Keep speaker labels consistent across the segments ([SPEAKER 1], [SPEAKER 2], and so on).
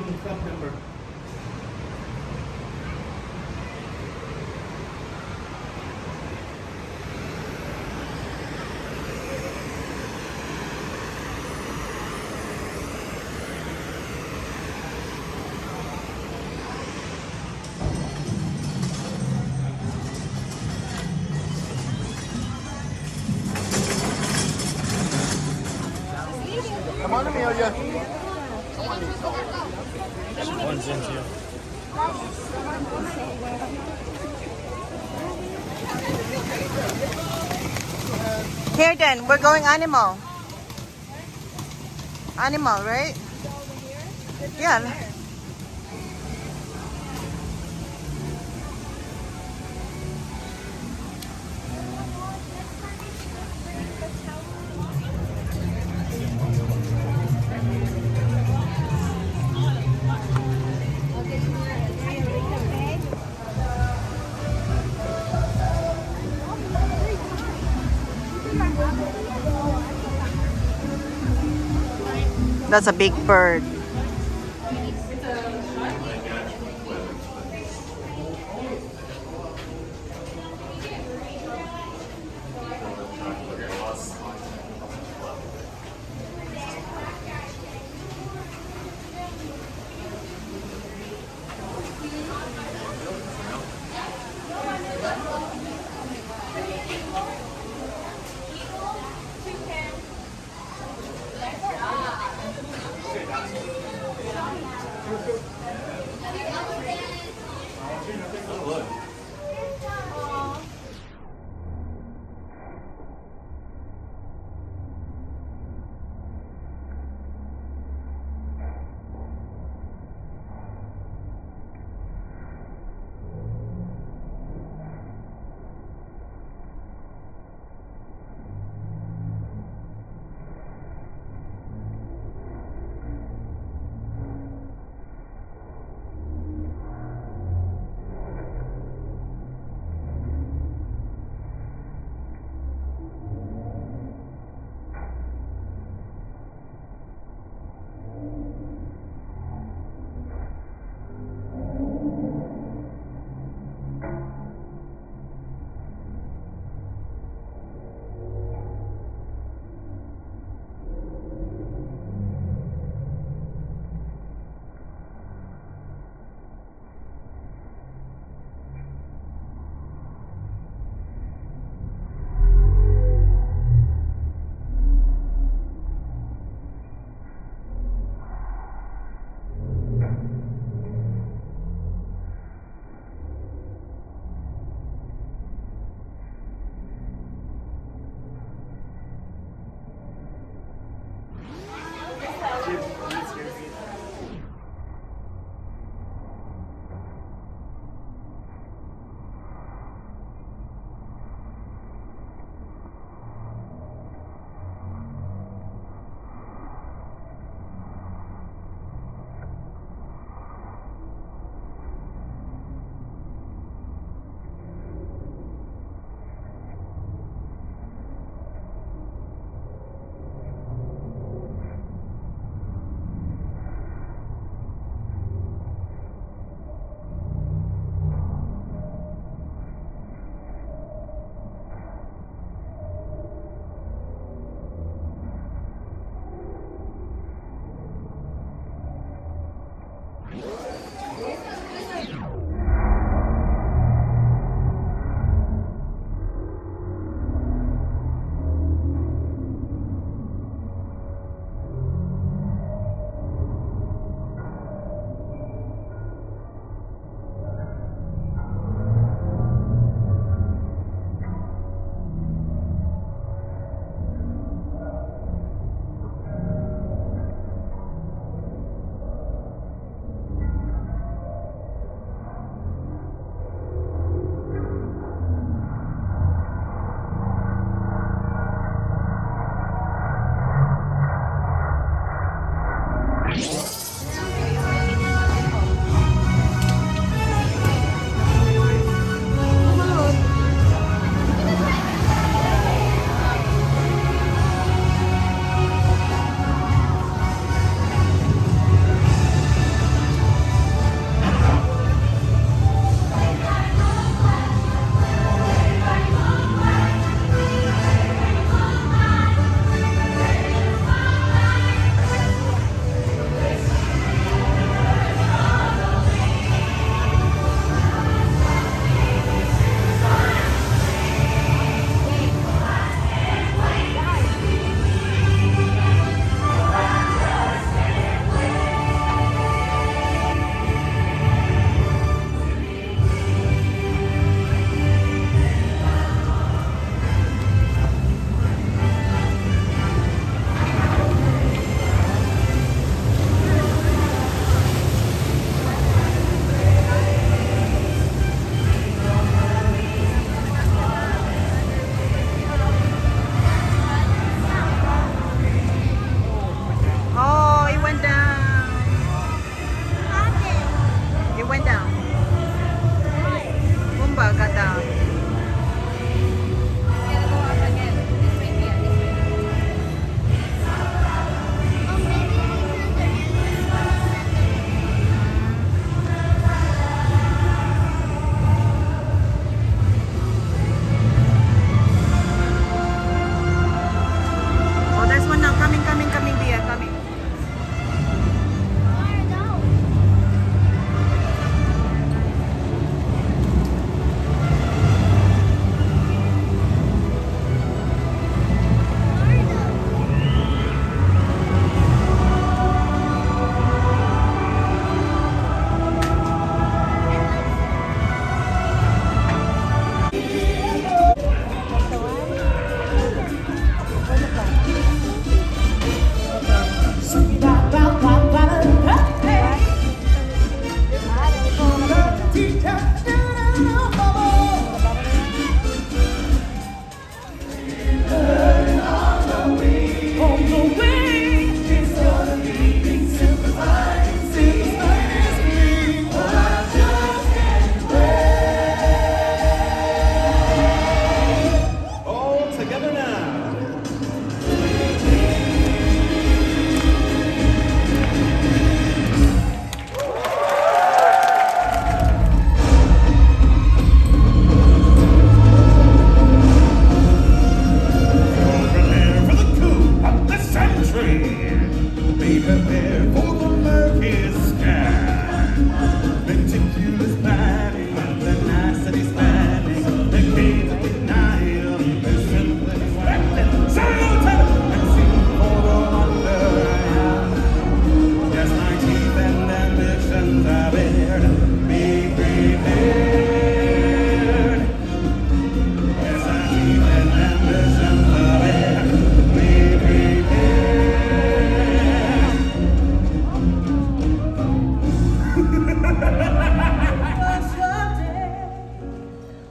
[SPEAKER 1] yung club member. Come on, Amelia.
[SPEAKER 2] One's into you.
[SPEAKER 3] Here then, we're going animal. Animal, right? Yeah. That's a big bird.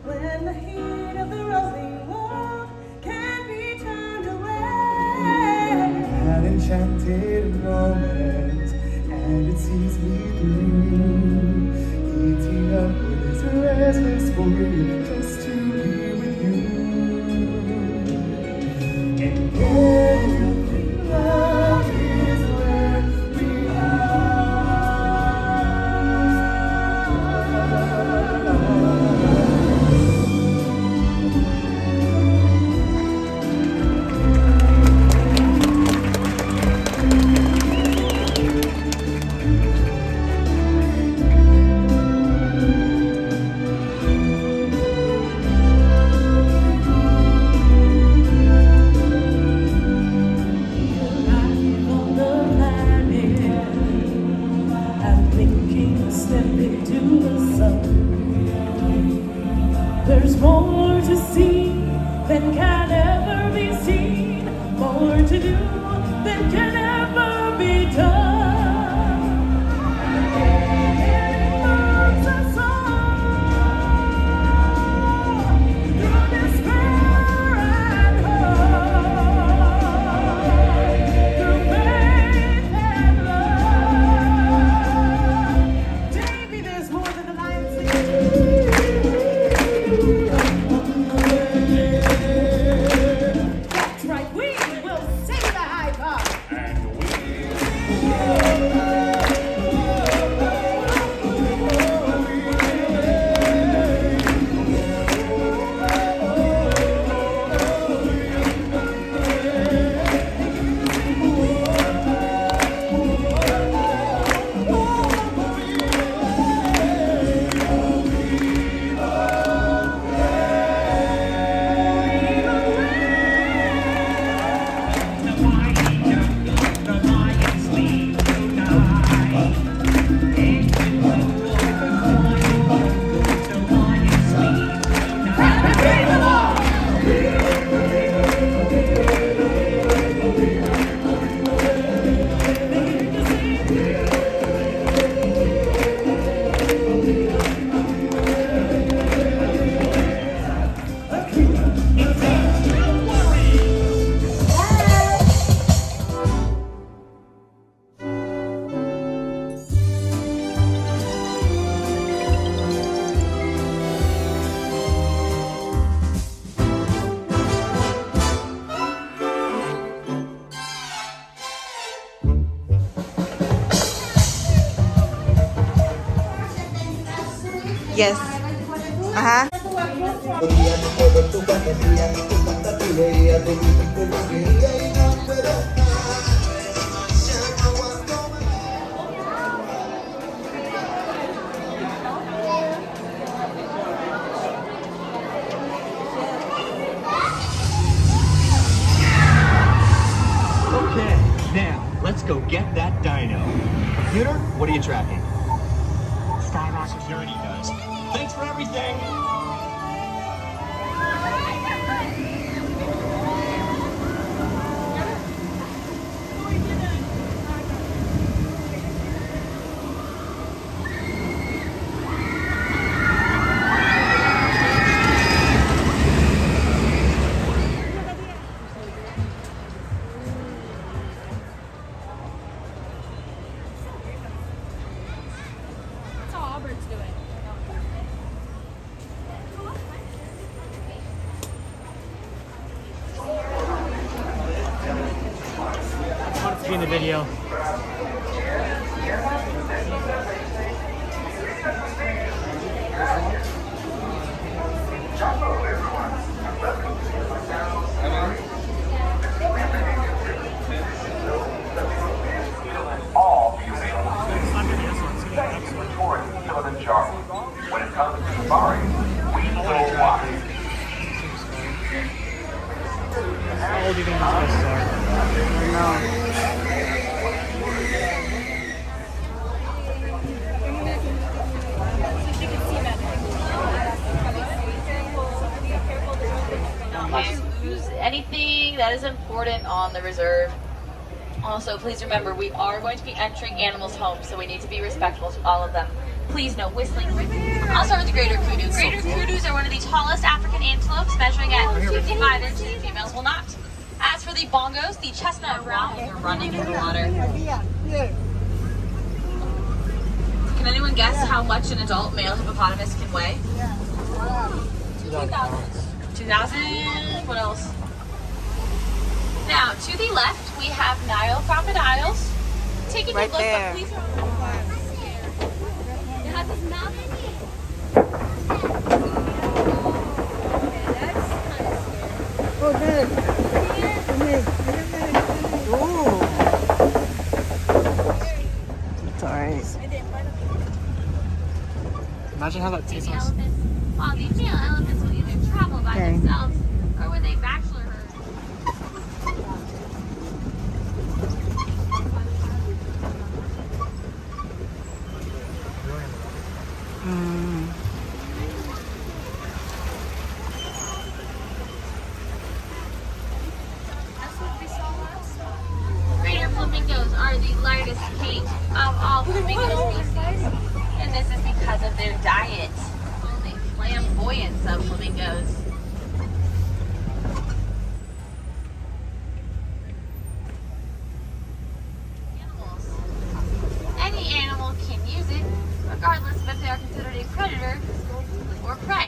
[SPEAKER 1] When the heat of the rolling world can't be turned away.
[SPEAKER 4] An enchanted romance, and it sees me through. Eating up with this restless for you, just to be with you. And every love is where we are.
[SPEAKER 1] On the planet, I'm thinking step into the sun. There's more to see than can ever be seen, more to do than can ever be done. It moves us all through despair and hope, through faith and love. Baby, there's more than the lion sees. That's right, we will sing the high part.
[SPEAKER 3] Yes. Ajá.
[SPEAKER 5] Okay, now let's go get that dino. Computer, what are you tracking?
[SPEAKER 2] Skyrock Security does. Thanks for everything.
[SPEAKER 6] That's how Auburn's doing.
[SPEAKER 2] I want it to be in the video.
[SPEAKER 7] All the available thanks to Touring Kilimanjaro. When it comes to safari, we know why.
[SPEAKER 2] How old do you think these guys are?
[SPEAKER 8] Lose anything that is important on the reserve. Also, please remember, we are going to be entering animals home, so we need to be respectful to all of them. Please no whistling. I'll start with the greater kudu. Greater kudus are one of the tallest African antelopes, measuring at 55 inches. Females will not. As for the bongos, the chestnut brown, they're running in the water. Can anyone guess how much an adult male hippopotamus can weigh? 2,000. What else? Now, to the left, we have Nile crocodiles. Take a
[SPEAKER 3] Right
[SPEAKER 8] good look,
[SPEAKER 3] there.
[SPEAKER 8] but please. It has this mouth.
[SPEAKER 3] Sorry.
[SPEAKER 2] Imagine how that tastes.
[SPEAKER 8] Elephants. While the male elephants will either travel by
[SPEAKER 3] Okay.
[SPEAKER 8] themselves or with a bachelor herd. Greater flamingos are the largest king of all flamingo species, and this is because of their diet. The flamboyance of flamingos. Animals. Any animal can use it, regardless of if they are considered a predator or prey.